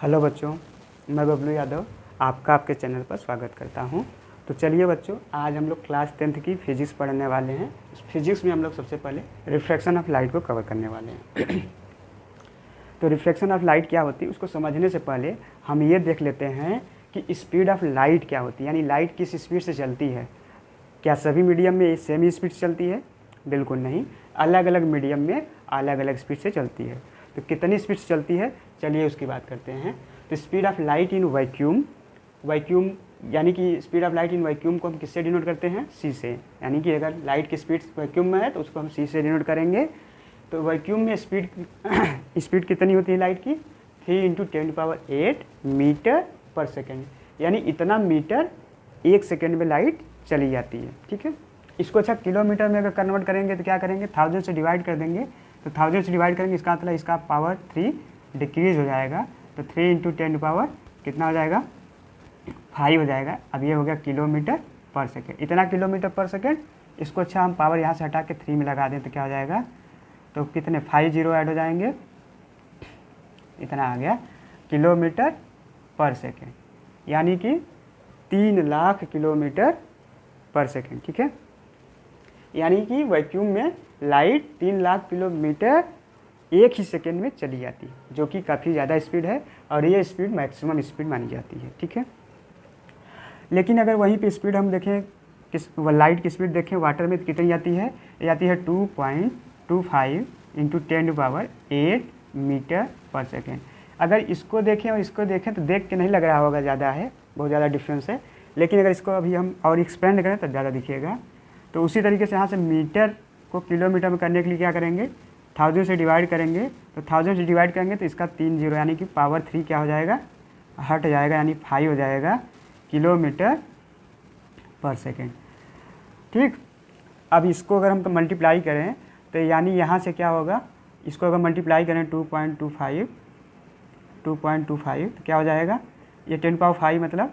Hello बच्चों, मैं बबलू यादव आपका आपके चैनल पर स्वागत करता हूं। तो चलिए बच्चों, आज हम लोग क्लास 10th की फिजिक्स पढ़ने वाले हैं। फिजिक्स में हम लोग सबसे पहले रिफ्रैक्शन ऑफ लाइट को कवर करने वाले हैं। तो रिफ्रैक्शन ऑफ लाइट क्या होती है उसको समझने से पहले हम ये देख लेते हैं कि स्पीड ऑफ लाइट क्या होती है, यानी लाइट किस स्पीड से चलती है। क्या सभी मीडियम में सेम स्पीड से चलती है? बिल्कुल नहीं, अलग अलग मीडियम में अलग अलग स्पीड से चलती है। तो कितनी स्पीड से चलती है, चलिए उसकी बात करते हैं। तो speed of light in vacuum यानी कि speed of light in vacuum को हम किससे डिनोट करते हैं? सी से। यानी कि अगर लाइट की स्पीड वैक्यूम में है तो उसको हम सी से डिनोट करेंगे। तो वैक्यूम में स्पीड कितनी होती है लाइट की? 3 × 10⁸ मीटर पर सेकेंड, यानी इतना मीटर एक सेकेंड में लाइट चली जाती है। ठीक है, इसको अच्छा किलोमीटर में अगर कन्वर्ट करेंगे तो क्या करेंगे? 1000 से डिवाइड कर देंगे। तो 1000 से डिवाइड करेंगे, इसका मतलब इसका पावर 3 डिक्रीज हो जाएगा। तो 3 × 10 कितना हो जाएगा? 5 हो जाएगा। अब ये हो गया किलोमीटर पर सेकेंड, इतना किलोमीटर पर सेकेंड। इसको अच्छा हम पावर यहाँ से हटा के 3 में लगा दें तो क्या हो जाएगा? तो कितने 5 जीरो ऐड हो जाएंगे, इतना आ गया किलोमीटर पर सेकेंड, यानी कि 3 लाख किलोमीटर पर सेकेंड। ठीक है, यानी कि वैक्यूम में लाइट 3 लाख किलोमीटर एक ही सेकेंड में चली जाती है, जो कि काफ़ी ज़्यादा स्पीड है और ये स्पीड मैक्सिमम स्पीड मानी जाती है। ठीक है, लेकिन अगर वहीं पे स्पीड हम देखें, लाइट की स्पीड देखें वाटर में तो कितनी जाती है? जाती है 2.25 × 10⁸ मीटर पर सेकेंड। अगर इसको देखें और इसको देखें तो देख के नहीं लग रहा होगा ज़्यादा है, बहुत ज़्यादा डिफरेंस है, लेकिन अगर इसको अभी हम और एक्सपेंड करें तो ज़्यादा दिखेगा। तो उसी तरीके से यहाँ से मीटर को किलोमीटर में करने के लिए क्या करेंगे? 1000 से डिवाइड करेंगे। तो 1000 से डिवाइड करेंगे तो इसका 3 जीरो, यानी कि पावर 3 क्या हो जाएगा? हट जाएगा, यानी 5 हो जाएगा किलोमीटर पर सेकेंड। ठीक, अब इसको अगर हम मल्टीप्लाई करें तो यानी यहाँ से क्या होगा? इसको अगर मल्टीप्लाई करें 2.25 तो क्या हो जाएगा? ये 10⁵ मतलब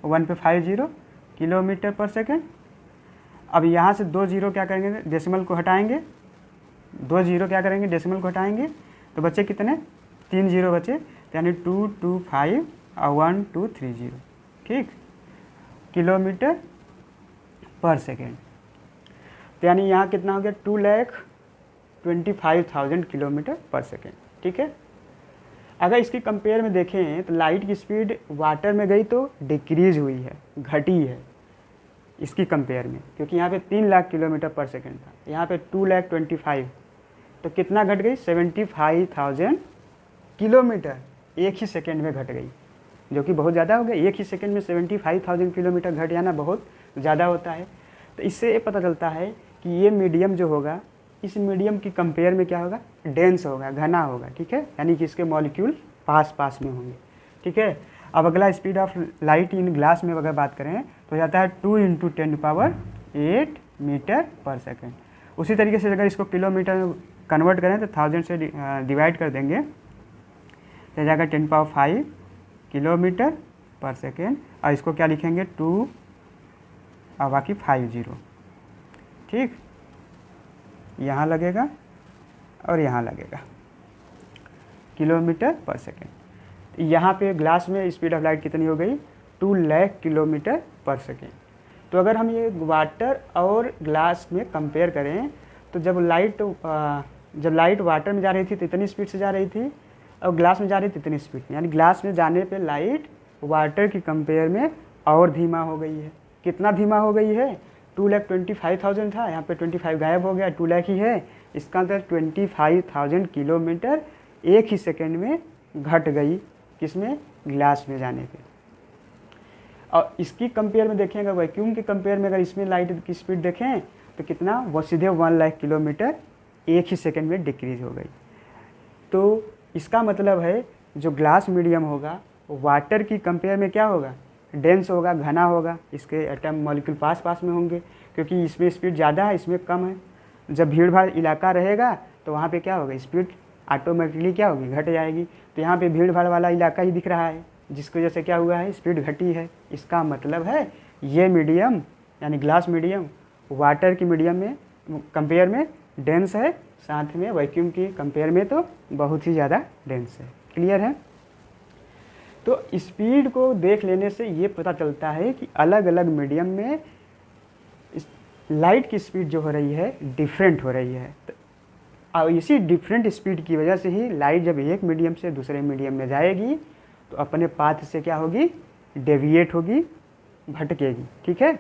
1 पे 5 जीरो किलोमीटर पर सेकेंड। अब यहाँ से 2 जीरो क्या करेंगे? डेसिमल को हटाएंगे। 2 जीरो क्या करेंगे? डेसिमल को हटाएंगे। तो बचे कितने? 3 जीरो बचे, यानी 225 और 1230। ठीक, किलोमीटर पर सेकेंड। तो यानी यहाँ कितना हो गया? 2,25,000 किलोमीटर पर सेकेंड। ठीक है, अगर इसकी कंपेयर में देखें तो लाइट की स्पीड वाटर में गई तो डिक्रीज हुई है, घटी है इसकी कंपेयर में, क्योंकि यहाँ पे 3 लाख किलोमीटर पर सेकेंड था, यहाँ पे 2,25,000, तो कितना घट गई? 75,000 किलोमीटर एक ही सेकेंड में घट गई, जो कि बहुत ज़्यादा हो गया। एक ही सेकेंड में 75,000 किलोमीटर घट जाना बहुत ज़्यादा होता है। तो इससे ये पता चलता है कि ये मीडियम जो होगा, इस मीडियम की कंपेयर में क्या होगा? डेंस होगा, घना होगा। ठीक है, यानी कि इसके मॉलिक्यूल पास पास में होंगे। ठीक है, अब अगला speed of light in glass में अगर बात करें तो जाता है 2 × 10⁸ मीटर पर सेकेंड। उसी तरीके से अगर इसको किलोमीटर में कन्वर्ट करें तो 1000 से डिवाइड कर देंगे तो जाएगा 10⁵ किलोमीटर पर सेकेंड। और इसको क्या लिखेंगे? 2 और बाकी 5 जीरो। ठीक, यहाँ लगेगा और यहाँ लगेगा किलोमीटर पर सेकेंड। यहाँ पे ग्लास में स्पीड ऑफ लाइट कितनी हो गई? 2 लाख किलोमीटर पर सेकेंड। तो अगर हम ये वाटर और ग्लास में कंपेयर करें तो जब लाइट वाटर में जा रही थी तो इतनी स्पीड से जा रही थी और ग्लास में जा रही थी इतनी स्पीड में, यानी ग्लास में जाने पे लाइट वाटर की कंपेयर में और धीमा हो गई है। कितना धीमा हो गई है? 2,25,000 था, यहाँ पे 25 गायब हो गया, 2 लाख ही है। इसका अंदर 25,000 किलोमीटर एक ही सेकेंड में घट गई, किसमें? ग्लास में जाने पे। और इसकी कंपेयर में देखें, अगर वैक्यूम के कंपेयर में अगर इसमें लाइट की स्पीड देखें तो कितना? वो सीधे 1 लाख किलोमीटर एक ही सेकेंड में डिक्रीज हो गई। तो इसका मतलब है जो ग्लास मीडियम होगा वाटर की कंपेयर में क्या होगा? डेंस होगा, घना होगा, इसके एटम मॉलिक्यूल पास पास में होंगे, क्योंकि इसमें स्पीड ज़्यादा है, इसमें कम है। जब भीड़ भाड़ इलाका रहेगा तो वहाँ पे क्या होगा? स्पीड ऑटोमेटिकली क्या होगी? घट जाएगी। तो यहाँ पे भीड़ भाड़ वाला इलाका ही दिख रहा है, जिसकी वजह से क्या हुआ है? स्पीड घटी है। इसका मतलब है ये मीडियम यानी ग्लास मीडियम वाटर की मीडियम में कंपेयर में डेंस है, साथ में वैक्यूम की कंपेयर में तो बहुत ही ज़्यादा डेंस है। क्लियर है? तो स्पीड को देख लेने से ये पता चलता है कि अलग अलग मीडियम में लाइट की स्पीड जो हो रही है डिफरेंट हो रही है। और इसी डिफरेंट स्पीड की वजह से ही लाइट जब एक मीडियम से दूसरे मीडियम में जाएगी तो अपने पाथ से क्या होगी, डेविएट होगी, भटकेगी। ठीक है,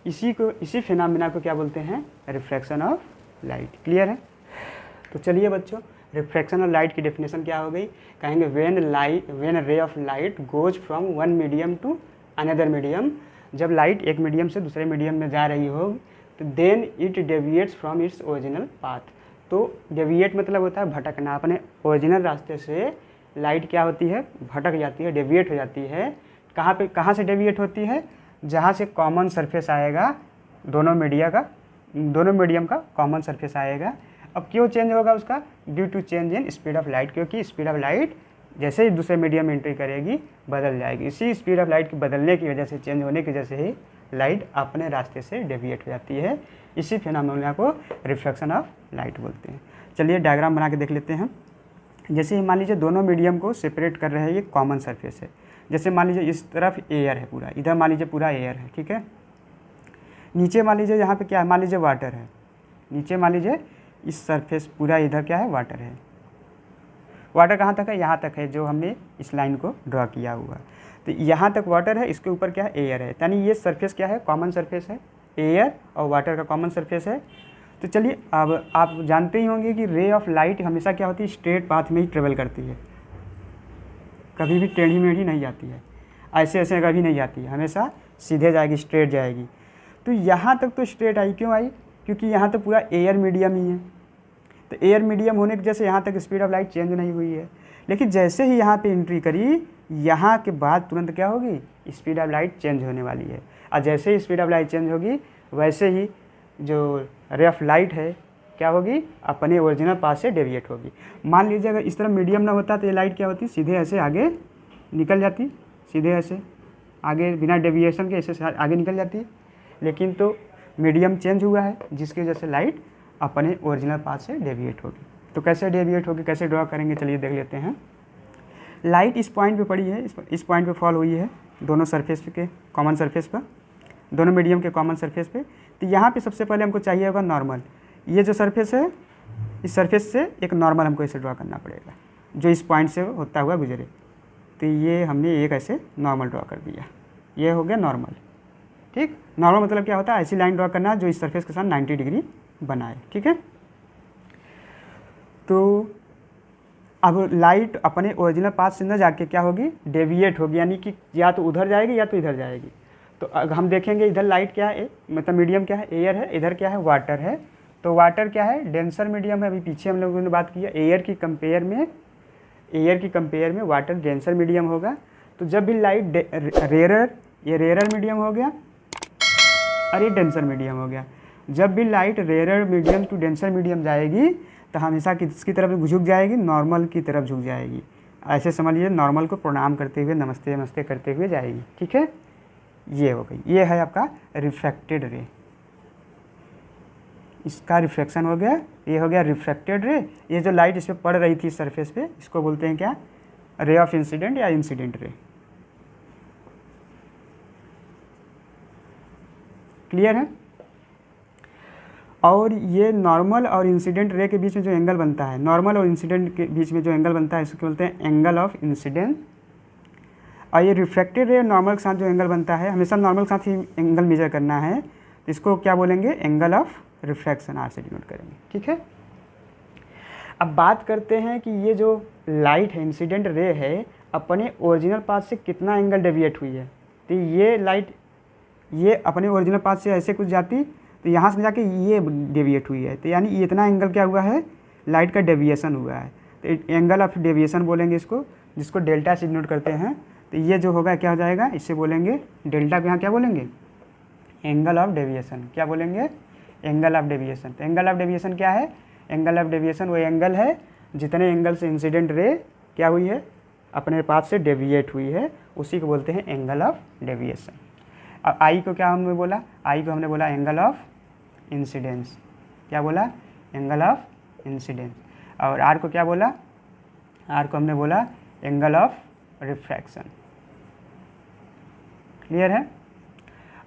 इसी फिनोमेना को क्या बोलते हैं, रिफ्रैक्शन ऑफ लाइट। क्लियर है? तो चलिए बच्चों, रिफ्रैक्शन ऑफ लाइट की डेफिनेशन क्या हो गई, कहेंगे when ray of light goes from one medium to another medium, जब लाइट एक मीडियम से दूसरे मीडियम में जा रही हो तो then it deviates from its original path. तो डेविएट मतलब होता है भटकना, अपने ओरिजिनल रास्ते से लाइट क्या होती है, भटक जाती है, डेविएट हो जाती है। कहाँ से डेविएट होती है, जहाँ से कॉमन सरफेस आएगा, दोनों मीडियम का कॉमन सरफेस आएगा। अब क्यों चेंज होगा उसका, due to change in speed of light, क्योंकि स्पीड ऑफ लाइट जैसे ही दूसरे मीडियम में एंट्री करेगी बदल जाएगी। इसी स्पीड ऑफ लाइट के बदलने की वजह से, चेंज होने की वजह से ही लाइट अपने रास्ते से डेविएट हो जाती है। इसी फिनोमेना को रिफ्रैक्शन ऑफ लाइट बोलते हैं। चलिए डायग्राम बना के देख लेते हैं। जैसे मान लीजिए दोनों मीडियम को सेपरेट कर रहे हैं, ये कॉमन सरफेस है। जैसे मान लीजिए इस तरफ एयर है पूरा, इधर मान लीजिए पूरा एयर है। ठीक है, नीचे मान लीजिए यहाँ पे क्या है, मान लीजिए वाटर है। नीचे मान लीजिए इस सरफेस पूरा इधर क्या है, वाटर है। वाटर कहाँ तक है, यहाँ तक है, जो हमने इस लाइन को ड्रॉ किया हुआ। तो यहाँ तक वाटर है, इसके ऊपर क्या है, एयर है। यानी ये सरफेस क्या है, कॉमन सरफेस है, एयर और वाटर का कॉमन सरफेस है। तो चलिए, अब आप जानते ही होंगे कि रे ऑफ लाइट हमेशा क्या होती है, स्ट्रेट पाथ में ही ट्रेवल करती है, कभी भी टेढ़ी मेढ़ी नहीं जाती है, ऐसे ऐसे कभी नहीं जाती है, हमेशा सीधे जाएगी, स्ट्रेट जाएगी। तो यहाँ तक तो स्ट्रेट आई, क्यों आई, क्योंकि यहाँ तो पूरा एयर मीडियम ही है। तो एयर मीडियम होने की वजह से यहाँ तक स्पीड ऑफ लाइट चेंज नहीं हुई है। लेकिन जैसे ही यहाँ पे एंट्री करी, यहाँ के बाद तुरंत क्या होगी, स्पीड ऑफ लाइट चेंज होने वाली है। और जैसे ही स्पीड ऑफ लाइट चेंज होगी, वैसे ही जो रे ऑफ लाइट है क्या होगी, अपने ओरिजिनल पाथ से डेविएट होगी। मान लीजिए अगर इस तरह मीडियम ना होता तो ये लाइट क्या होती, सीधे ऐसे आगे निकल जाती, सीधे ऐसे आगे बिना डेविएशन के ऐसे आगे निकल जाती। लेकिन तो मीडियम चेंज हुआ है, जिसकी वजह से लाइट अपने ओरिजिनल पाथ से डेविएट होगी। तो कैसे डेविएट होगी, कैसे ड्रॉ करेंगे, चलिए देख लेते हैं। लाइट इस पॉइंट पे पड़ी है, इस पॉइंट पे फॉल हुई है, दोनों सरफेस के कॉमन सरफेस पर, दोनों मीडियम के कॉमन सरफेस पे। तो यहाँ पे सबसे पहले हमको चाहिए होगा नॉर्मल। ये जो सरफेस है, इस सरफेस से एक नॉर्मल हमको ऐसे ड्रॉ करना पड़ेगा, जो इस पॉइंट से होता हुआ गुजरे। तो ये हमने एक ऐसे नॉर्मल ड्रॉ कर दिया, ये हो गया नॉर्मल। ठीक, नॉर्मल मतलब क्या होता है, ऐसी लाइन ड्रॉ करना जो इस सरफेस के साथ 90 डिग्री बनाए। ठीक है, तो अब लाइट अपने ओरिजिनल पाथ से न जाके क्या होगी, डेविएट होगी, यानी कि या तो उधर जाएगी या तो इधर जाएगी। तो हम देखेंगे इधर लाइट क्या है, मतलब मीडियम क्या है, एयर है, इधर क्या है, वाटर है। तो वाटर क्या है, डेंसर मीडियम है। अभी पीछे हम लोगों ने बात की है, एयर की कंपेयर में वाटर डेंसर मीडियम होगा। तो जब भी लाइट ये रेरर मीडियम हो गया और ये डेंसर मीडियम हो गया। जब भी light rarer medium to denser medium जाएगी तो हमेशा किसकी तरफ झुक जाएगी, नॉर्मल की तरफ झुक जाएगी। ऐसे समझ लीजिए, नॉर्मल को प्रणाम करते हुए, नमस्ते नमस्ते करते हुए जाएगी। ठीक है, ये हो गई, ये है आपका रिफ्रैक्टेड रे। इसका रिफ्लेक्शन हो गया, ये हो गया रिफ्रैक्टेड रे। ये जो लाइट इस पर पड़ रही थी सरफेस पे, इसको बोलते हैं क्या, रे ऑफ इंसिडेंट या इंसिडेंट रे। क्लियर है? और ये नॉर्मल और इंसिडेंट रे के बीच में जो एंगल बनता है, नॉर्मल और इंसिडेंट के बीच में जो एंगल बनता है, इसको बोलते हैं एंगल ऑफ इंसिडेंट। और ये रिफ्रैक्टेड रे नॉर्मल के साथ जो एंगल बनता है, हमेशा नॉर्मल के साथ ही एंगल मेजर करना है, तो इसको क्या बोलेंगे, एंगल ऑफ रिफ्रैक्शन, आर से डिनोट करेंगे। ठीक है, अब बात करते हैं कि ये जो लाइट है, इंसिडेंट रे है, अपने ओरिजिनल पाथ से कितना एंगल डेविएट हुई है। तो ये लाइट ये अपने ओरिजिनल पाथ से ऐसे कुछ जाती, तो यहाँ से जाके ये डेविएट हुई है। तो यानी इतना एंगल क्या हुआ है, लाइट का डेविएशन हुआ है। तो एंगल ऑफ डेविएशन बोलेंगे इसको, जिसको डेल्टा से डिनोट करते हैं। तो ये जो होगा क्या हो जाएगा, इससे बोलेंगे डेल्टा को यहाँ क्या बोलेंगे, एंगल ऑफ डेविएशन। क्या बोलेंगे, एंगल ऑफ डेविएशन। तो एंगल ऑफ डेविएशन क्या है, एंगल ऑफ डेविएशन वो एंगल है जितने एंगल से इंसिडेंट रे क्या हुई है, अपने पाथ से डेविएट हुई है, उसी को बोलते हैं एंगल ऑफ डेविएशन। अब आई को क्या हमने बोला, आई को हमने बोला एंगल ऑफ इंसिडेंस। क्या बोला, एंगल ऑफ इंसिडेंस। और आर को क्या बोला, आर को हमने बोला एंगल ऑफ रिफ्रैक्शन। क्लियर है।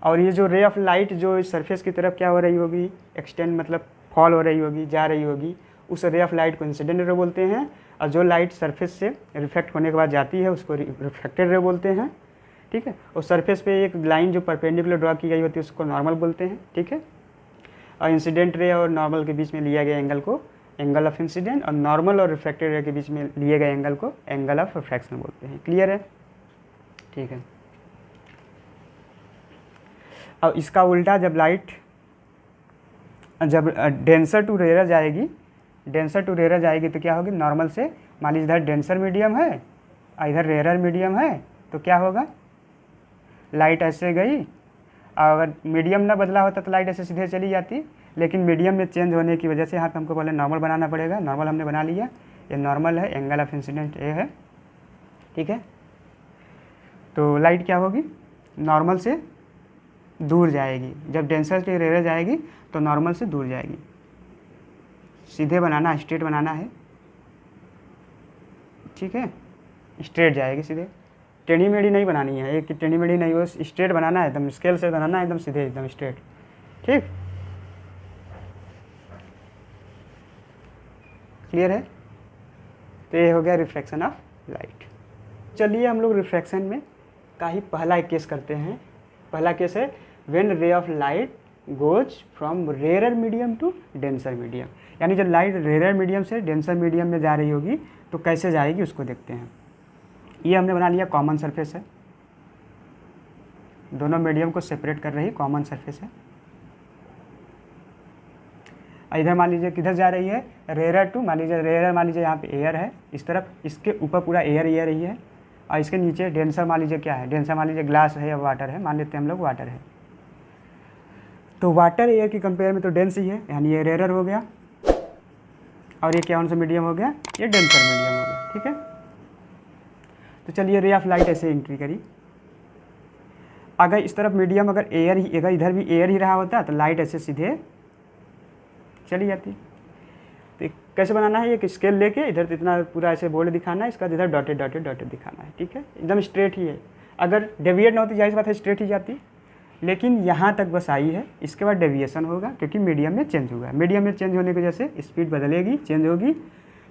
और ये जो रे ऑफ लाइट जो इस सरफेस की तरफ क्या हो रही होगी, एक्सटेंड मतलब फॉल हो रही होगी, जा रही होगी, उस रे ऑफ लाइट को इंसिडेंट रे बोलते हैं। और जो लाइट सरफेस से रिफ्लेक्ट होने के बाद जाती है उसको रिफ्लेक्टेड रे बोलते हैं, ठीक है। और सरफेस पे एक लाइन जो परपेंडिकुलर ड्रॉ की गई होती है उसको नॉर्मल बोलते हैं, ठीक है। और इंसिडेंट रे और नॉर्मल के बीच में लिया गया एंगल को एंगल ऑफ इंसिडेंट, और नॉर्मल और रिफ्लेक्टेड रे के बीच में लिए गए एंगल को एंगल ऑफ रिफ्रैक्शन बोलते हैं। क्लियर है, ठीक है। अब इसका उल्टा जब लाइट जब डेंसर टू रेयर जाएगी, डेंसर टू रेयर जाएगी तो क्या होगी, नॉर्मल से मान लीजिए इधर डेंसर मीडियम है और इधर रेयर मीडियम है, तो क्या होगा, लाइट ऐसे गई। और अगर मीडियम ना बदला होता तो लाइट ऐसे सीधे चली जाती, लेकिन मीडियम में चेंज होने की वजह से यहाँ पे हमको पहले नॉर्मल बनाना पड़ेगा। नॉर्मल हमने बना लिया, ये नॉर्मल है, एंगल ऑफ इंसिडेंट ए है, ठीक है। तो लाइट क्या होगी, नॉर्मल से दूर जाएगी। जब डेंसर टू रेयर जाएगी तो नॉर्मल से दूर जाएगी। सीधे बनाना, स्ट्रेट बनाना है, ठीक है, स्ट्रेट जाएगी सीधे, टेढ़ी मेढ़ी नहीं बनानी है, एक टेढ़ी मेढ़ी नहीं, वो स्ट्रेट बनाना है, एकदम स्केल से बनाना है, एकदम सीधे, एकदम स्ट्रेट, ठीक। क्लियर है। तो ये हो गया रिफ्रैक्शन ऑफ लाइट। चलिए हम लोग रिफ्रैक्शन में का ही पहला एक केस करते हैं। पहला केस है when ray of light goes from rare medium to denser medium, यानी जब लाइट रेयर मीडियम से डेंसर मीडियम में जा रही होगी तो कैसे जाएगी उसको देखते हैं। ये हमने बना लिया कॉमन सरफेस है, दोनों मीडियम को सेपरेट कर रही कॉमन सरफेस है। इधर मान लीजिए किधर जा रही है, रेयर टू, मान लीजिए रेयर, मान लीजिए यहाँ पे एयर है, इस तरफ इसके ऊपर पूरा एयर एयर ही है, और इसके नीचे डेंसर मान लीजिए क्या है, डेंसर मान लीजिए ग्लास है या वाटर है, मान लेते हैं हम लोग वाटर है। तो वाटर एयर की कंपेयर में तो डेंस ही है, यानी ये रेयर हो गया, और ये क्या सा मीडियम हो गया, ये डेंसर मीडियम हो गया, ठीक है। तो चलिए रे ऑफ लाइट ऐसे एंट्री करी। अगर इस तरफ मीडियम अगर एयर ही, अगर इधर भी एयर ही रहा होता तो लाइट ऐसे सीधे चली जाती। तो कैसे बनाना है, एक स्केल लेके इधर इतना पूरा ऐसे बोर्ड दिखाना है, इसका इधर डॉटेड डॉटेड डॉटेड दिखाना है, ठीक है, एकदम स्ट्रेट ही है। अगर डेविएट ना होती जाहिर बात है स्ट्रेट ही जाती, लेकिन यहाँ तक बस आई है, इसके बाद डेविएशन होगा क्योंकि मीडियम में चेंज होगा। मीडियम में चेंज होने की वजह से स्पीड बदलेगी, चेंज होगी।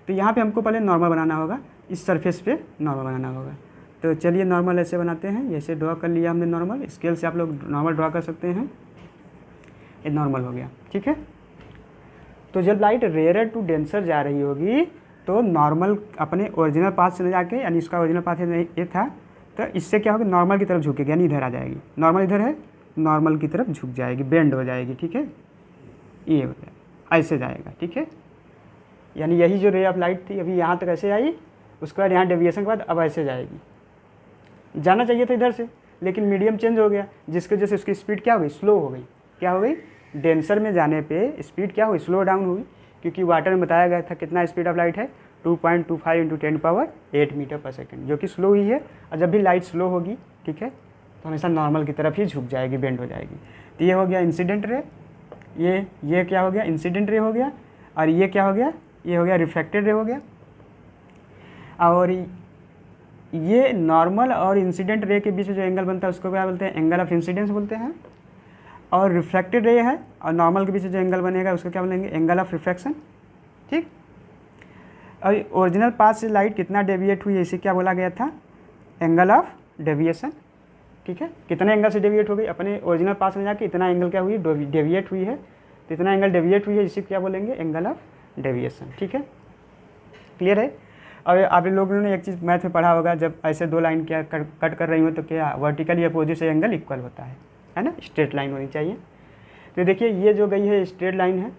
तो यहाँ पे हमको पहले नॉर्मल बनाना होगा, इस सरफेस पे नॉर्मल बनाना होगा। तो चलिए नॉर्मल ऐसे बनाते हैं, जैसे ड्रॉ कर लिया हमने नॉर्मल, स्केल से आप लोग नॉर्मल ड्रॉ कर सकते हैं, ये नॉर्मल हो गया, ठीक है। तो जब लाइट रेयर टू डेंसर जा रही होगी तो नॉर्मल अपने ओरिजिनल पाथ से जाके, यानी इसका ओरिजिनल पाथ ये था, तो इससे क्या होगा, नॉर्मल की तरफ झुकेगी, यानी इधर आ जाएगी। नॉर्मल इधर है, नॉर्मल की तरफ झुक जाएगी, बेंड हो जाएगी, ठीक है, ये हो जाएगा, ऐसे जाएगा, ठीक है। यानी यही जो रे ऑफ लाइट थी अभी यहाँ तक ऐसे आई, उसके बाद यहाँ डेविएशन के बाद अब ऐसे जाएगी। जाना चाहिए था इधर से, लेकिन मीडियम चेंज हो गया, जिसकी वजह से उसकी स्पीड क्या हो गई, स्लो हो गई। क्या हो गई, डेंसर में जाने पे स्पीड क्या हुई, स्लो डाउन हुई, क्योंकि वाटर में बताया गया था कितना स्पीड ऑफ लाइट है, 2.25 × 10⁸ मीटर पर सेकेंड, जो कि स्लो ही है। और जब भी लाइट स्लो होगी, ठीक है, तो हमेशा नॉर्मल की तरफ ही झुक जाएगी, बेंड हो जाएगी। तो ये हो गया इंसिडेंट रे, ये क्या हो गया, इंसिडेंट रे हो गया, और ये क्या हो गया, ये हो गया रिफ्लेक्टेड रे हो गया। और ये नॉर्मल और इंसिडेंट रे के बीच में जो एंगल बनता है उसको क्या बोलते हैं, एंगल ऑफ इंसिडेंस बोलते हैं। और रिफ्लेक्टेड रे है और नॉर्मल के बीच जो एंगल बनेगा उसको क्या बोलेंगे, एंगल ऑफ रिफ्रैक्शन, ठीक। और ओरिजिनल पाथ से लाइट कितना डेविएट हुई है इसे क्या बोला गया था, एंगल ऑफ डेविएशन, ठीक है। कितने एंगल से डेविएट हो गई, अपने ओरिजिनल पाथ में जाके इतना एंगल क्या हुई, डेविएट हुई है, तो इतना एंगल डेविएट हुई है, इसे क्या बोलेंगे, एंगल ऑफ डेविएशन, ठीक है। क्लियर है। और आप लोगों ने एक चीज़ मैथ में पढ़ा होगा, जब ऐसे दो लाइन क्या कट कर रही हो तो क्या वर्टिकली अपोजिट से एंगल इक्वल होता है ना, स्ट्रेट लाइन होनी चाहिए। तो देखिए ये जो गई है स्ट्रेट लाइन है।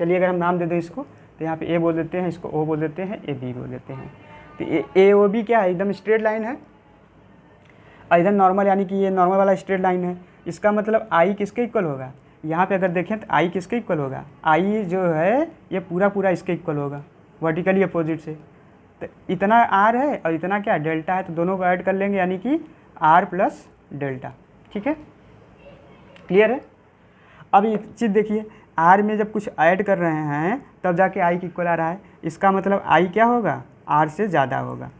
चलिए अगर हम नाम दे दें इसको, तो यहाँ पे ए बोल देते हैं, इसको ओ बोल देते हैं, ए बी बोल देते हैं। तो ए ओ बी क्या है, एकदम स्ट्रेट लाइन है, और इधर नॉर्मल, यानी कि ये नॉर्मल वाला स्ट्रेट लाइन है। इसका मतलब आई किसके इक्वल होगा, यहाँ पे अगर देखें तो आई किसके इक्वल होगा, आई जो है ये पूरा पूरा इसके इक्वल होगा, वर्टिकली अपोजिट से। तो इतना आर है और इतना क्या डेल्टा है, तो दोनों को ऐड कर लेंगे, यानी कि आर प्लस डेल्टा, ठीक है। क्लियर है। अब ये चीज़ देखिए, आर में जब कुछ ऐड कर रहे हैं तब जाके आई की इक्वल आ रहा है, इसका मतलब आई क्या होगा, आर से ज़्यादा होगा।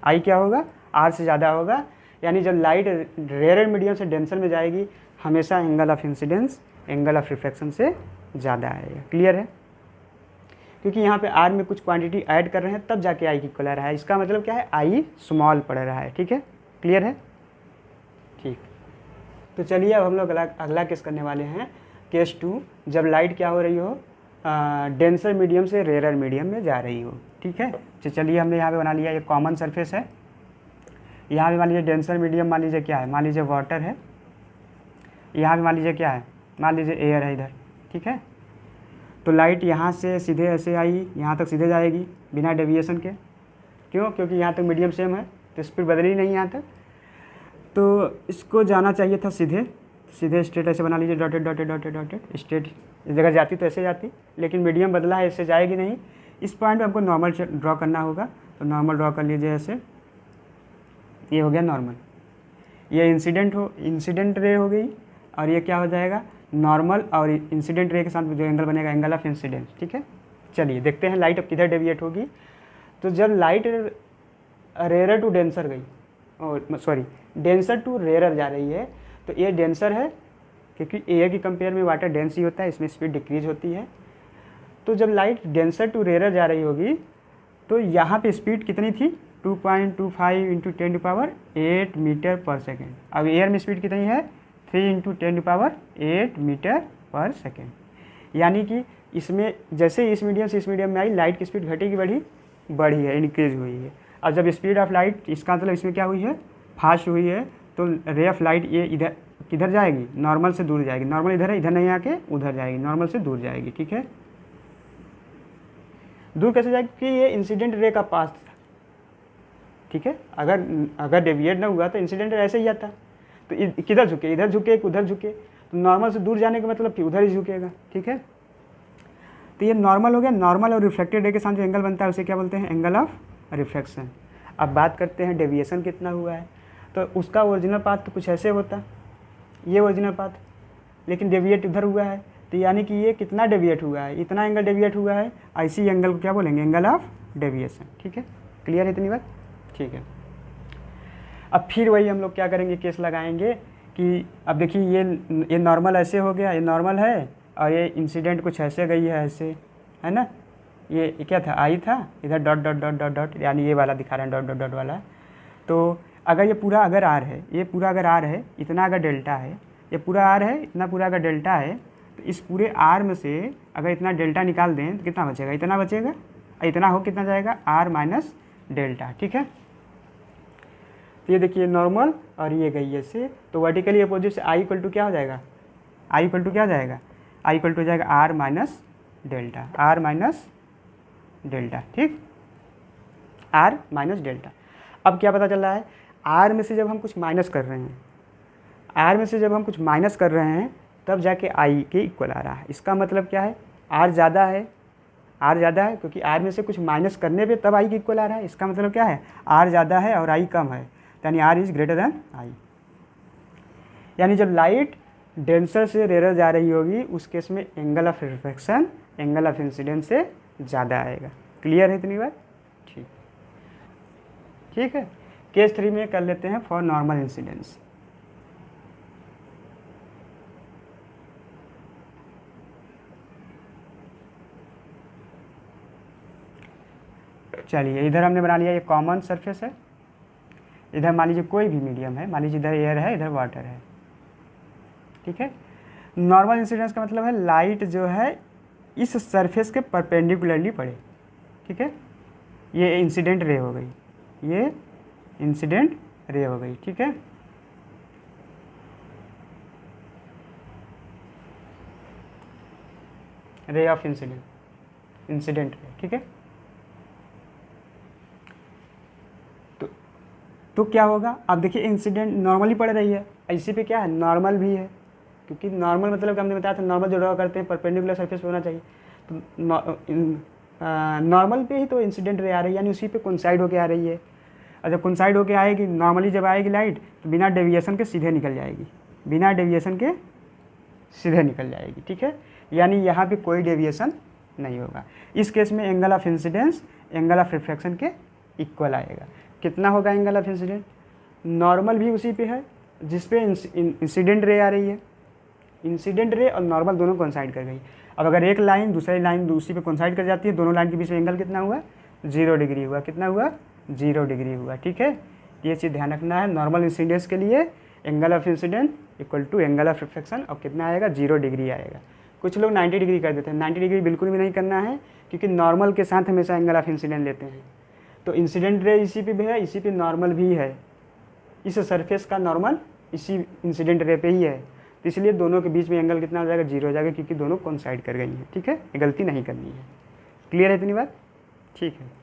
आई क्या होगा, आर से ज़्यादा होगा, यानी जब लाइट रेयर मीडियम से डेंसर में जाएगी हमेशा angle of incidence angle of refraction से ज़्यादा आएगा। क्लियर है? क्योंकि यहाँ पे आर में कुछ क्वांटिटी ऐड कर रहे हैं तब जाके आई की इक्वल आ रहा है। इसका मतलब क्या है, आई स्मॉल पड़ रहा है। ठीक है, क्लियर है? ठीक, तो चलिए अब हम लोग अगला केस करने वाले हैं, केस 2, जब लाइट क्या हो रही हो, डेंसर मीडियम से रेयर मीडियम में जा रही हो। ठीक है, तो चलिए हमने यहाँ पे बना लिया, ये कॉमन सरफेस है। यहाँ पे मान लीजिए डेंसर मीडियम मान लीजिए क्या है, मान लीजिए वाटर है। यहाँ पे मान लीजिए क्या है, मान लीजिए एयर है इधर। ठीक है, तो लाइट यहाँ से सीधे ऐसे आई, यहाँ तक सीधे जाएगी बिना डेविएशन के। क्यों? क्योंकि यहाँ तक मीडियम सेम है तो स्पीड बदली नहीं यहाँ तक, तो इसको जाना चाहिए था सीधे सीधे स्ट्रेट ऐसे बना लीजिए, dotted dotted dotted dotted straight. इस जगह जाती तो ऐसे जाती, लेकिन मीडियम बदला है, इससे जाएगी नहीं। इस पॉइंट पे हमको नॉर्मल ड्रॉ करना होगा, तो नॉर्मल ड्रॉ कर लीजिए ऐसे। ये हो गया नॉर्मल, ये इंसिडेंट रे हो गई, और ये क्या हो जाएगा, नॉर्मल और इंसिडेंट रे के साथ जो एंगल बनेगा एंगल ऑफ इंसिडेंस। ठीक है, चलिए देखते हैं लाइट अब किधर डेविएट होगी। तो जब लाइट रेयर टू डेंसर गई, सॉरी डेंसर टू रेयर जा रही है, तो ये डेंसर है क्योंकि एयर की कंपेयर में वाटर डेंस ही होता है, इसमें स्पीड डिक्रीज होती है। तो जब लाइट डेंसर टू रेयर जा रही होगी तो यहाँ पे स्पीड कितनी थी, 2.25 इंटू 10⁸ मीटर पर सेकेंड। अब एयर में स्पीड कितनी है, 3 इंटू 10⁸ मीटर पर सेकेंड। यानी कि इसमें जैसे इस मीडियम से इस मीडियम में आई, लाइट की स्पीड घटेगी बढ़ी है, इंक्रीज हुई है। अब जब स्पीड ऑफ लाइट, इसका मतलब इसमें क्या हुई है, फास्ट हुई है, तो रे ऑफ लाइट ये इधर किधर जाएगी, नॉर्मल से दूर जाएगी। नॉर्मल इधर है, इधर नहीं आके उधर जाएगी, नॉर्मल से दूर जाएगी। ठीक है, दूर कैसे जाएगी, कि ये इंसिडेंट रे का पास था। ठीक है, अगर डेविएट ना हुआ तो इंसिडेंट रे ऐसे ही आता, तो किधर झुके, इधर झुके उधर झुके, तो नॉर्मल से दूर जाने का मतलब कि उधर ही झुकेगा। ठीक है, तो ये नॉर्मल हो गया। नॉर्मल और रिफ्लेक्टेड रे के साथ जो एंगल बनता है उसे क्या बोलते हैं, एंगल ऑफ रिफ्लेक्शन। अब बात करते हैं डेविएशन कितना हुआ है, तो उसका ओरिजिनल पाथ तो कुछ ऐसे होता, ये ओरिजिनल पाथ, लेकिन डेविएट इधर हुआ है, तो यानी कि ये कितना डेविएट हुआ है, इतना एंगल डेविएट हुआ है। ऐसी एंगल को क्या बोलेंगे, एंगल ऑफ डेविएशन। ठीक है, क्लियर है इतनी बात? ठीक है, अब फिर वही हम लोग क्या करेंगे, केस लगाएंगे कि अब देखिए ये नॉर्मल ऐसे हो गया, ये नॉर्मल है, और ये इंसिडेंट कुछ ऐसे गई है, ऐसे है ना। ये क्या था, आई था, इधर dot dot dot dot dot, यानी ये वाला दिखा रहे हैं डॉट डॉट डॉट वाला। तो अगर ये पूरा अगर आर है, ये पूरा अगर आर है, इतना अगर डेल्टा है, ये पूरा आर है, इतना पूरा अगर डेल्टा है, तो इस पूरे आर में से अगर इतना डेल्टा निकाल दें तो कितना बचेगा, इतना बचेगा। इतना हो कितना जाएगा, आर माइनस डेल्टा। ठीक है, तो ये देखिए नॉर्मल और ये गई ऐसे, तो वर्टिकली अपोजिट से आई इक्वल टू क्या हो जाएगा, आई इक्वल टू क्या हो जाएगा, आई इक्वल टू हो जाएगा r minus delta, r minus delta. ठीक, आर माइनस डेल्टा। अब क्या पता चल रहा है, आर में से जब हम कुछ माइनस कर रहे हैं, आर में से जब हम कुछ माइनस कर रहे हैं तब जाके आई के इक्वल आ रहा है। इसका मतलब क्या है, आर ज़्यादा है, आर ज़्यादा है क्योंकि आर में से कुछ माइनस करने पे तब आई के इक्वल आ रहा है। इसका मतलब क्या है, आर ज़्यादा है और आई कम है, यानी r is greater than i. यानी जब लाइट डेंसर से रेयर जा रही होगी उस केस में angle of refraction angle of incidence से ज़्यादा आएगा। क्लियर है इतनी बात? ठीक, ठीक है। केस 3 में कर लेते हैं फॉर नॉर्मल इंसिडेंस। चलिए इधर हमने बना लिया, ये कॉमन सरफेस है, इधर मान लीजिए कोई भी मीडियम है, मान लीजिए इधर एयर है, इधर वाटर है। ठीक है, नॉर्मल इंसिडेंस का मतलब है लाइट जो है इस सरफेस के परपेंडिकुलरली पड़े। ठीक है, ये इंसिडेंट रे हो गई, ये इंसिडेंट रे हो गई। ठीक है, रे ऑफ इंसिडेंट रे। ठीक है, तो क्या होगा, अब देखिए इंसिडेंट नॉर्मली पड़ रही है, ऐसे पे क्या है, नॉर्मल भी है, क्योंकि नॉर्मल मतलब हमने बताया था नॉर्मल जो ड्रॉ करते हैं परपेंडिकुलर सरफेस पे होना चाहिए। तो नॉर्मल पे ही तो इंसिडेंट रे आ रही है, यानी उसी पे कोइंसाइड होके आ रही है। और जब कोइंसाइड होके आएगी, नॉर्मली जब आएगी लाइट तो बिना डेविएशन के सीधे निकल जाएगी, बिना डेविएशन के सीधे निकल जाएगी। ठीक है, यानी यहाँ पे कोई डेविएशन नहीं होगा। इस केस में angle of incidence angle of refraction के इक्वल आएगा। कितना होगा एंगल ऑफ इंसिडेंस, नॉर्मल भी उसी पे है जिस पे इंसिडेंट रे आ रही है। इंसिडेंट रे और नॉर्मल दोनों कोइंसाइड कर गई। अब अगर एक लाइन दूसरी लाइन दूसरी पे कोइंसाइड कर जाती है, दोनों लाइन के बीच में एंगल कितना हुआ? 0 डिग्री हुआ। कितना हुआ? 0 डिग्री हुआ। ठीक है, ये चीज़ ध्यान रखना है। नॉर्मल इंसिडेंस के लिए angle of incident equal to angle of reflection, और कितना आएगा? 0 डिग्री आएगा। कुछ लोग 90 डिग्री कर देते हैं। 90 डिग्री बिल्कुल भी नहीं करना है, क्योंकि नॉर्मल के साथ हमेशा एंगल ऑफ इंसिडेंट लेते हैं। तो इंसिडेंट रे इसी पे भी है, इसी पे नॉर्मल भी है। इस सरफेस का नॉर्मल इसी इंसिडेंट रे पे ही है, तो इसलिए दोनों के बीच में एंगल कितना हो जाएगा? 0 हो जाएगा, क्योंकि दोनों कोइंसाइड कर गई हैं। ठीक है, ये गलती नहीं करनी है। क्लियर है इतनी बात? ठीक है।